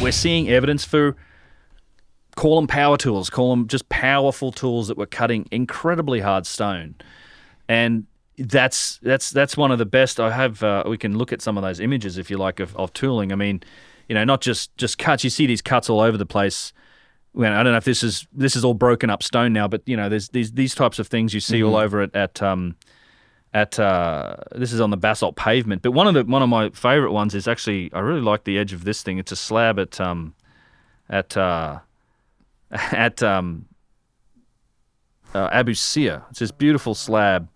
we're seeing evidence for, call them power tools, call them just powerful tools that were cutting incredibly hard stone. And that's one of the best. I have. We can look at some of those images if you like of tooling. I mean, not just cuts. You see these cuts all over the place. Well, I don't know if this is all broken up stone now, but there's these types of things you see all over it at this is on the basalt pavement. But one of my favorite ones is actually, I really like the edge of this thing. It's a slab at Abu Sir. It's this beautiful slab.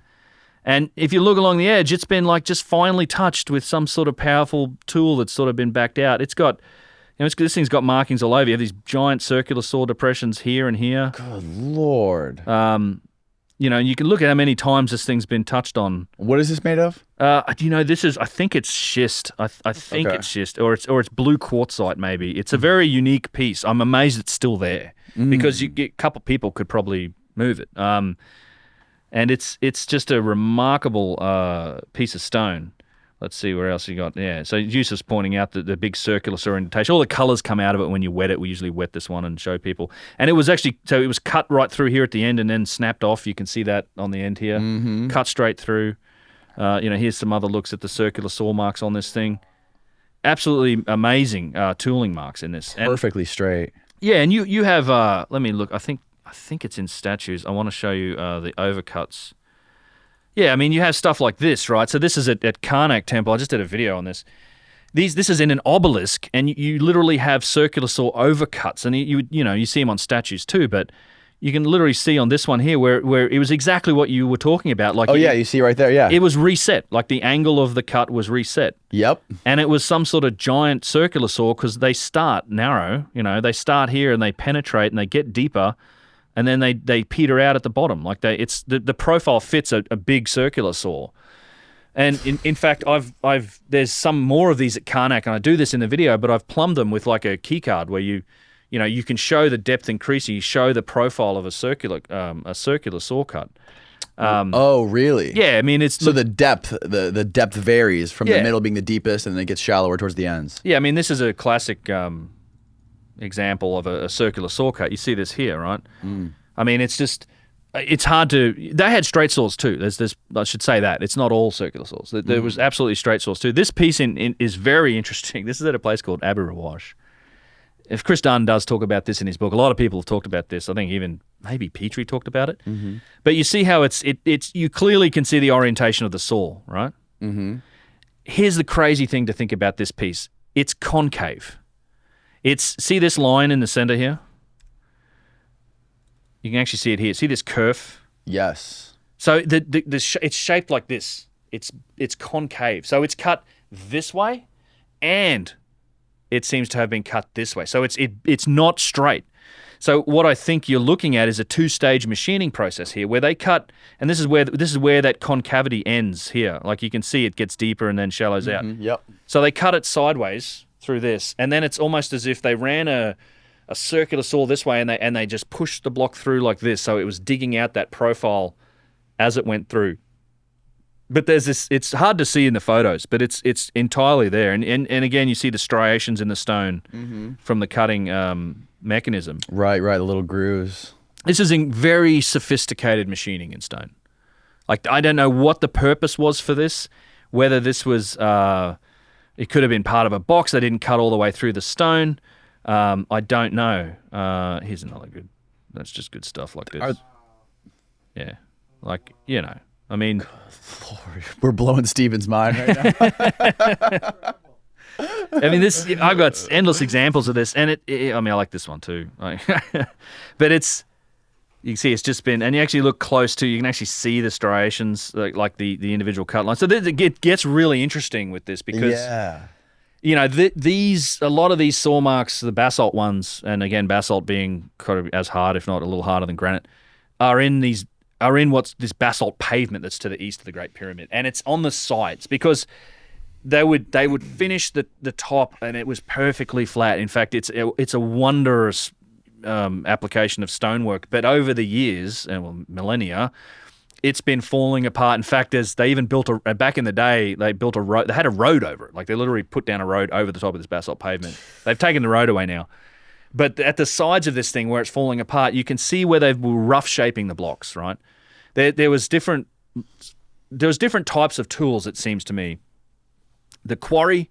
And if you look along the edge, it's been like just finely touched with some sort of powerful tool that's sort of been backed out. It's got, this thing's got markings all over. You have these giant circular saw depressions here and here. Good Lord. And you can look at how many times this thing's been touched on. What is this made of? This is, I think it's schist. I think it's schist, or it's blue quartzite maybe. It's a very unique piece. I'm amazed it's still there because a couple people could probably move it. And it's just a remarkable piece of stone. Let's see where else you got. Yeah, so Yusuf's pointing out the big circular saw indentation. All the colours come out of it when you wet it. We usually wet this one and show people. And it was cut right through here at the end and then snapped off. You can see that on the end here. Cut straight through. Here's some other looks at the circular saw marks on this thing. Absolutely amazing tooling marks in this. Perfectly straight. Yeah, and you have, let me look, I think it's in statues. I want to show you the overcuts. Yeah, I mean, you have stuff like this, right? So this is at Kerkwyk Temple. I just did a video on this. This is in an obelisk, and you literally have circular saw overcuts, and you see them on statues too, but you can literally see on this one here where it was exactly what you were talking about. Like, you see right there, yeah. It was reset. Like the angle of the cut was reset. Yep. And it was some sort of giant circular saw because they start narrow. They start here and they penetrate and they get deeper. And then they peter out at the bottom. Like the profile fits a big circular saw. And in fact, there's some more of these at Kerkwyk, and I do this in the video, but I've plumbed them with like a key card where you can show the depth increasing. You show the profile of a circular saw cut. Oh, really? Yeah, I mean it's the depth the depth varies from the middle being the deepest, and then it gets shallower towards the ends. Yeah, I mean this is a classic example of a circular saw cut. You see this here, right? I mean, it's hard to. They had straight saws too. There's I should say that it's not all circular saws. There was absolutely straight saws too. This piece is very interesting. This is at a place called Abu Rawash. If Chris Dunn does talk about this in his book, a lot of people have talked about this. I think even maybe Petrie talked about it. But you see how it's you clearly can see the orientation of the saw, right? Here's the crazy thing to think about this piece. It's concave. See this line in the center here? You can actually see it here. See this curve? Yes. So it's shaped like this. It's concave. So it's cut this way, and it seems to have been cut this way. So it's not straight. So what I think you're looking at is a two-stage machining process here, where they cut, and this is where that concavity ends here. Like you can see, it gets deeper and then shallows out. Yep. So they cut it sideways through this, and then it's almost as if they ran a circular saw this way and they just pushed the block through like this, so it was digging out that profile as it went through. But there's this, it's hard to see in the photos, but it's entirely there. And again, you see the striations in the stone from the cutting mechanism. Right, the little grooves. This is in very sophisticated machining in stone. Like, I don't know what the purpose was for this, whether this was, it could have been part of a box. They didn't cut all the way through the stone. I don't know. Here's another good. That's just good stuff like this. Yeah, like I mean, Lord, we're blowing Steven's mind right now. I mean, I've got endless examples of this, and I mean, I like this one too. Like, but you can see it's just been, and you actually look close to, you can actually see the striations, like the individual cut lines. So it gets really interesting with this because. Yeah. A lot of these saw marks, the basalt ones, and again, basalt being kind of as hard, if not a little harder than granite, are in what's this basalt pavement that's to the east of the Great Pyramid, and it's on the sides because they would finish the top, and it was perfectly flat. In fact, it's a wondrous application of stonework. But over the years, millennia, it's been falling apart. In fact, they even built back in the day, they built a road. They had a road over it. Like they literally put down a road over the top of this basalt pavement. They've taken the road away now. But at the sides of this thing where it's falling apart, you can see where they were rough shaping the blocks, right? There was different types of tools, it seems to me. The quarry,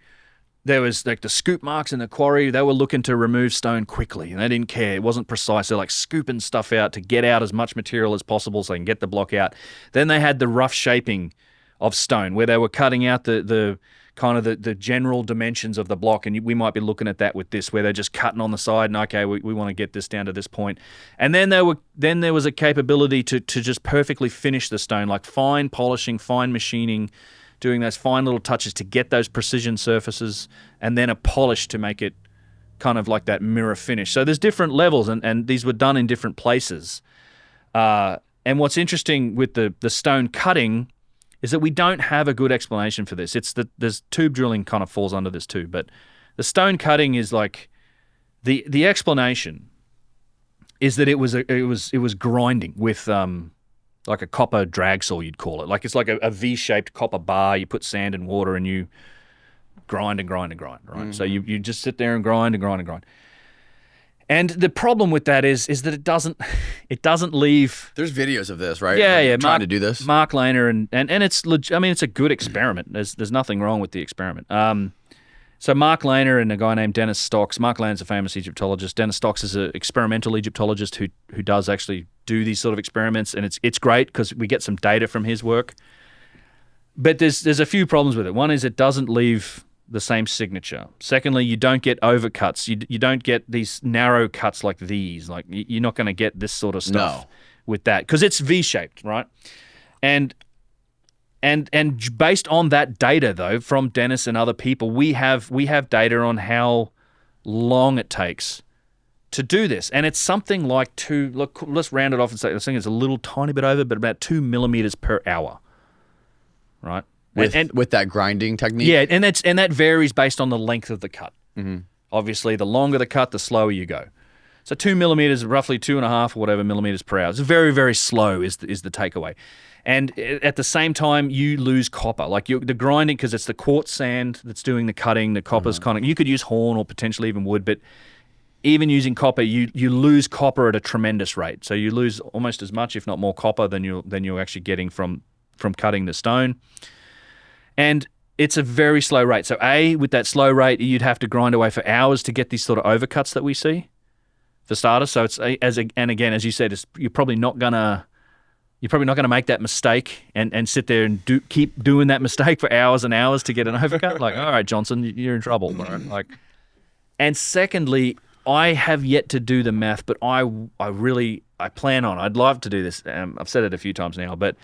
there was like the scoop marks in the quarry. They were looking to remove stone quickly, and they didn't care. It wasn't precise. They're like scooping stuff out to get out as much material as possible so they can get the block out. Then they had the rough shaping of stone where they were cutting out the kind of the general dimensions of the block, and we might be looking at that with this, where they're just cutting on the side, and okay, we want to get this down to this point. And then there was a capability to just perfectly finish the stone, like fine polishing, fine machining, doing those fine little touches to get those precision surfaces, and then a polish to make it kind of like that mirror finish. So there's different levels, and these were done in different places. And what's interesting with the stone cutting is that we don't have a good explanation for this. There's tube drilling kind of falls under this too, but the stone cutting is like the explanation is that it was grinding with like a copper drag saw, you'd call it. Like it's like a V-shaped copper bar. You put sand and water and you grind and grind and grind, right? Mm-hmm. So you just sit there and grind and grind and grind. And the problem with that is that it doesn't leave. There's videos of this, right? Yeah. Trying to do this. Mark Lehner and it's it's a good experiment. There's nothing wrong with the experiment. So Mark Lehner and a guy named Dennis Stocks. Mark Lehner's a famous Egyptologist. Dennis Stocks is an experimental Egyptologist who does actually do these sort of experiments, and it's great because we get some data from his work. But there's a few problems with it. One is it doesn't leave the same signature. Secondly, you don't get overcuts. You don't get these narrow cuts like these. Like you're not going to get this sort of stuff with that because it's V-shaped, right? And based on that data though from Dennis and other people, we have data on how long it takes to do this, and it's something like let's round it off and say this thing is a little tiny bit over, but about 2 millimeters per hour, right? With that grinding technique? Yeah, and that varies based on the length of the cut. Mm-hmm. Obviously, the longer the cut, the slower you go. So 2 millimeters, roughly 2.5 or whatever millimeters per hour. It's very, very slow is the takeaway. And at the same time, you lose copper. Like the grinding, because it's the quartz sand that's doing the cutting, the copper's kind of, you could use horn or potentially even wood, but even using copper, you lose copper at a tremendous rate. So you lose almost as much, if not more copper than you're actually getting from cutting the stone. And it's a very slow rate. So with that slow rate, you'd have to grind away for hours to get these sort of overcuts that we see, for starters. So it's and again, as you said, you're probably not gonna make that mistake and sit there and keep doing that mistake for hours and hours to get an overcut. Like, all right, Johnson, you're in trouble, bro. Like, and secondly, I have yet to do the math, but I plan on. I'd love to do this. I've said it a few times now, but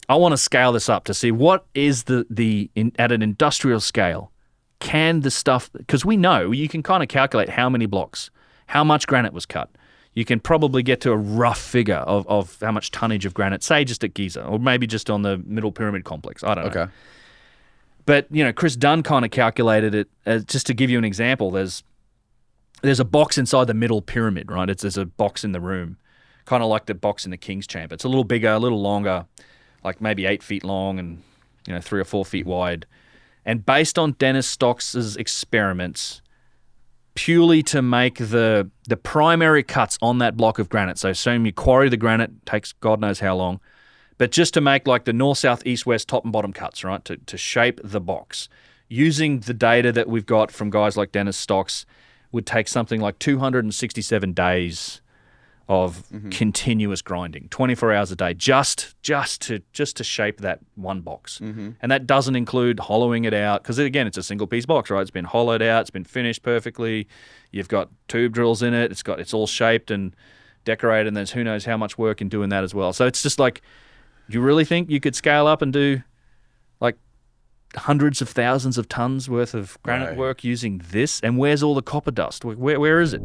I want to scale this up to see what is at an industrial scale, can the stuff, because we know you can kind of calculate how many blocks, how much granite was cut. You can probably get to a rough figure of how much tonnage of granite, say just at Giza, or maybe just on the Middle Pyramid complex. I don't know. Okay. But, Chris Dunn kind of calculated it, just to give you an example, there's a box inside the Middle Pyramid, right? There's a box in the room, kind of like the box in the King's Chamber. It's a little bigger, a little longer, like maybe 8 feet long and 3 or 4 feet wide. And based on Dennis Stocks' experiments, purely to make the primary cuts on that block of granite, so assume you quarry the granite, takes God knows how long, but just to make like the north, south, east, west, top and bottom cuts, right, to shape the box, using the data that we've got from guys like Dennis Stocks, would take something like 267 days of continuous grinding, 24 hours a day, just to shape that one box. Mm-hmm. And that doesn't include hollowing it out, because again, it's a single piece box, right? It's been hollowed out, it's been finished perfectly. You've got tube drills in it. It's all shaped and decorated, and there's who knows how much work in doing that as well. So it's just like, you really think you could scale up and do like hundreds of thousands of tons worth of granite work using this? And where's all the copper dust? Where is it?